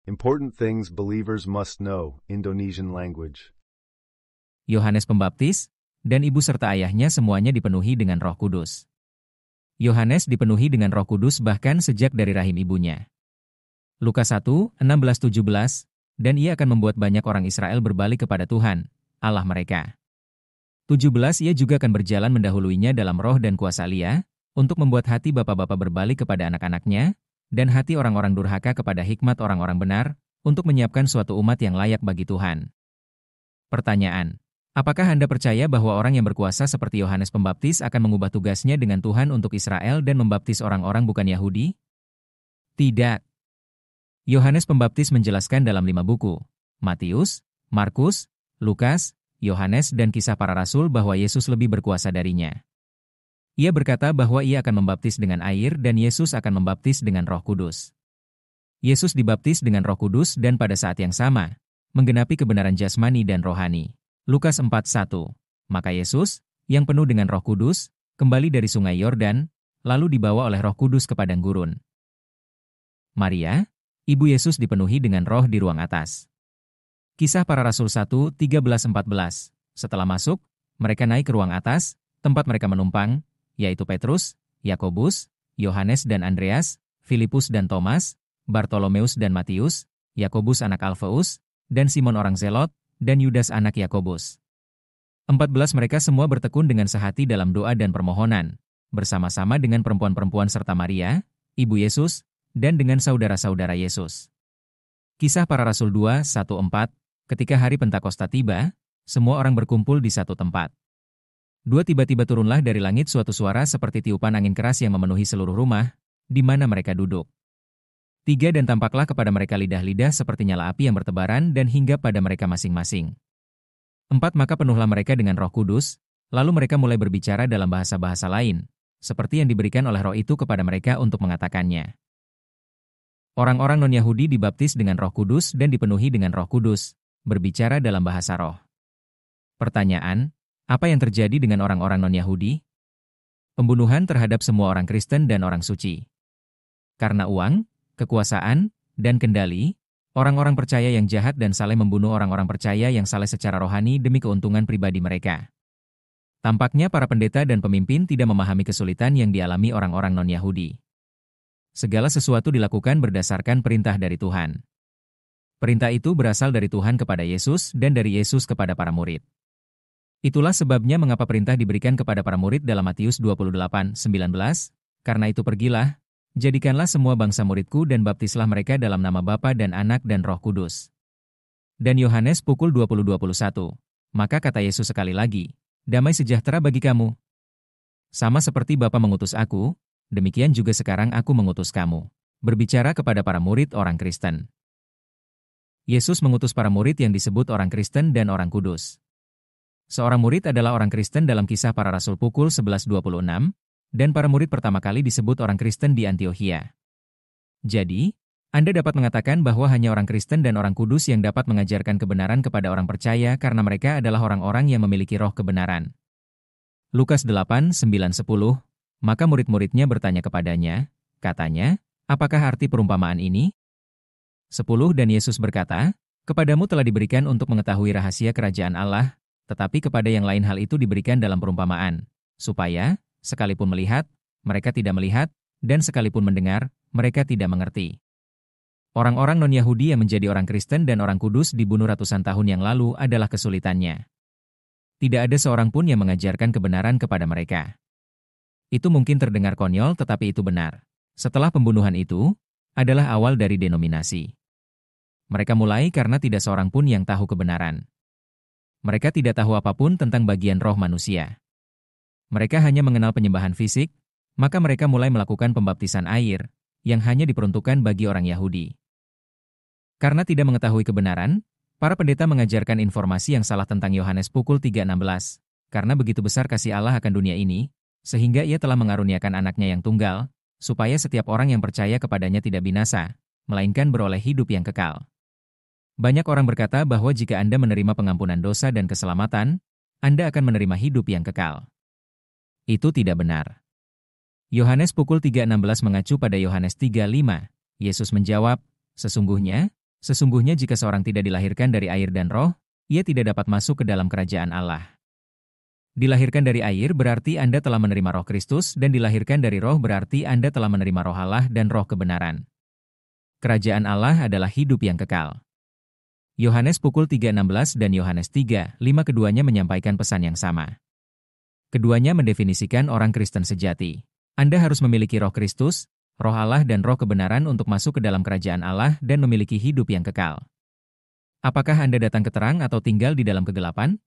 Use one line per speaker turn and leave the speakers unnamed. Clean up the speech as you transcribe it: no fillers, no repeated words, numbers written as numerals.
Important things believers must know, Indonesian language.
Yohanes Pembaptis, dan ibu serta ayahnya semuanya dipenuhi dengan Roh Kudus. Yohanes dipenuhi dengan Roh Kudus bahkan sejak dari rahim ibunya. Lukas 1, 16-17, dan ia akan membuat banyak orang Israel berbalik kepada Tuhan, Allah mereka. 17 Ia juga akan berjalan mendahuluinya dalam roh dan kuasa Elia, untuk membuat hati bapa-bapa berbalik kepada anak-anaknya, dan hati orang-orang durhaka kepada hikmat orang-orang benar, untuk menyiapkan suatu umat yang layak bagi Tuhan. Pertanyaan: apakah Anda percaya bahwa orang yang berkuasa seperti Yohanes Pembaptis akan mengubah tugasnya dengan Tuhan untuk Israel dan membaptis orang-orang bukan Yahudi? Tidak. Yohanes Pembaptis menjelaskan dalam 5 buku, Matius, Markus, Lukas, Yohanes dan Kisah Para Rasul bahwa Yesus lebih berkuasa darinya. Ia berkata bahwa ia akan membaptis dengan air dan Yesus akan membaptis dengan Roh Kudus. Yesus dibaptis dengan Roh Kudus dan pada saat yang sama, menggenapi kebenaran jasmani dan rohani. Lukas 4:1. Maka Yesus, yang penuh dengan Roh Kudus, kembali dari sungai Yordan, lalu dibawa oleh Roh Kudus ke padang gurun. Maria, ibu Yesus dipenuhi dengan roh di ruang atas. Kisah Para Rasul 1, 13-14. Setelah masuk, mereka naik ke ruang atas, tempat mereka menumpang, yaitu Petrus, Yakobus, Yohanes dan Andreas, Filipus dan Thomas, Bartolomeus dan Matius, Yakobus anak Alfeus, dan Simon orang Zelot, dan Yudas anak Yakobus. 14 mereka semua bertekun dengan sehati dalam doa dan permohonan, bersama-sama dengan perempuan-perempuan serta Maria, ibu Yesus, dan dengan saudara-saudara Yesus. Kisah Para Rasul 2, 1-4. Ketika hari Pentakosta tiba, semua orang berkumpul di satu tempat. 2 Tiba-tiba turunlah dari langit suatu suara seperti tiupan angin keras yang memenuhi seluruh rumah, di mana mereka duduk. 3 Dan tampaklah kepada mereka lidah-lidah seperti nyala api yang bertebaran dan hinggap pada mereka masing-masing. 4 Maka penuhlah mereka dengan Roh Kudus, lalu mereka mulai berbicara dalam bahasa-bahasa lain, seperti yang diberikan oleh Roh itu kepada mereka untuk mengatakannya. Orang-orang non-Yahudi dibaptis dengan Roh Kudus dan dipenuhi dengan Roh Kudus, berbicara dalam bahasa roh. Pertanyaan: apa yang terjadi dengan orang-orang non-Yahudi? Pembunuhan terhadap semua orang Kristen dan orang suci. Karena uang, kekuasaan, dan kendali, orang-orang percaya yang jahat dan saleh membunuh orang-orang percaya yang saleh secara rohani demi keuntungan pribadi mereka. Tampaknya para pendeta dan pemimpin tidak memahami kesulitan yang dialami orang-orang non-Yahudi. Segala sesuatu dilakukan berdasarkan perintah dari Tuhan. Perintah itu berasal dari Tuhan kepada Yesus dan dari Yesus kepada para murid. Itulah sebabnya mengapa perintah diberikan kepada para murid dalam Matius 28:19, karena itu pergilah, jadikanlah semua bangsa muridku dan baptislah mereka dalam nama Bapa dan Anak dan Roh Kudus. Dan Yohanes pukul 20:21, maka kata Yesus sekali lagi, damai sejahtera bagi kamu. Sama seperti Bapa mengutus aku, demikian juga sekarang aku mengutus kamu. Berbicara kepada para murid orang Kristen. Yesus mengutus para murid yang disebut orang Kristen dan orang kudus. Seorang murid adalah orang Kristen dalam Kisah Para Rasul pukul 11:26, dan para murid pertama kali disebut orang Kristen di Antiokhia. Jadi, Anda dapat mengatakan bahwa hanya orang Kristen dan orang kudus yang dapat mengajarkan kebenaran kepada orang percaya karena mereka adalah orang-orang yang memiliki roh kebenaran. Lukas 8:9-10, maka murid-muridnya bertanya kepadanya, katanya, apakah arti perumpamaan ini? 10 Dan Yesus berkata, kepadamu telah diberikan untuk mengetahui rahasia kerajaan Allah, tetapi kepada yang lain hal itu diberikan dalam perumpamaan, supaya, sekalipun melihat, mereka tidak melihat, dan sekalipun mendengar, mereka tidak mengerti. Orang-orang non-Yahudi yang menjadi orang Kristen dan orang kudus dibunuh ratusan tahun yang lalu adalah kesulitannya. Tidak ada seorang pun yang mengajarkan kebenaran kepada mereka. Itu mungkin terdengar konyol tetapi itu benar. Setelah pembunuhan itu, adalah awal dari denominasi. Mereka mulai karena tidak seorang pun yang tahu kebenaran. Mereka tidak tahu apapun tentang bagian roh manusia. Mereka hanya mengenal penyembahan fisik, maka mereka mulai melakukan pembaptisan air, yang hanya diperuntukkan bagi orang Yahudi. Karena tidak mengetahui kebenaran, para pendeta mengajarkan informasi yang salah tentang Yohanes pukul 3:16, karena begitu besar kasih Allah akan dunia ini, sehingga ia telah mengaruniakan anaknya yang tunggal, supaya setiap orang yang percaya kepadanya tidak binasa, melainkan beroleh hidup yang kekal. Banyak orang berkata bahwa jika Anda menerima pengampunan dosa dan keselamatan, Anda akan menerima hidup yang kekal. Itu tidak benar. Yohanes pukul 3:16 mengacu pada Yohanes 3:5. Yesus menjawab, sesungguhnya Sesungguhnya jika seorang tidak dilahirkan dari air dan roh, ia tidak dapat masuk ke dalam kerajaan Allah. Dilahirkan dari air berarti Anda telah menerima roh Kristus, dan dilahirkan dari roh berarti Anda telah menerima roh Allah dan roh kebenaran. Kerajaan Allah adalah hidup yang kekal. Yohanes pukul 3:16 dan Yohanes 3:5 keduanya menyampaikan pesan yang sama. Keduanya mendefinisikan orang Kristen sejati. Anda harus memiliki roh Kristus, roh Allah dan roh kebenaran untuk masuk ke dalam kerajaan Allah dan memiliki hidup yang kekal. Apakah Anda datang ke terang atau tinggal di dalam kegelapan?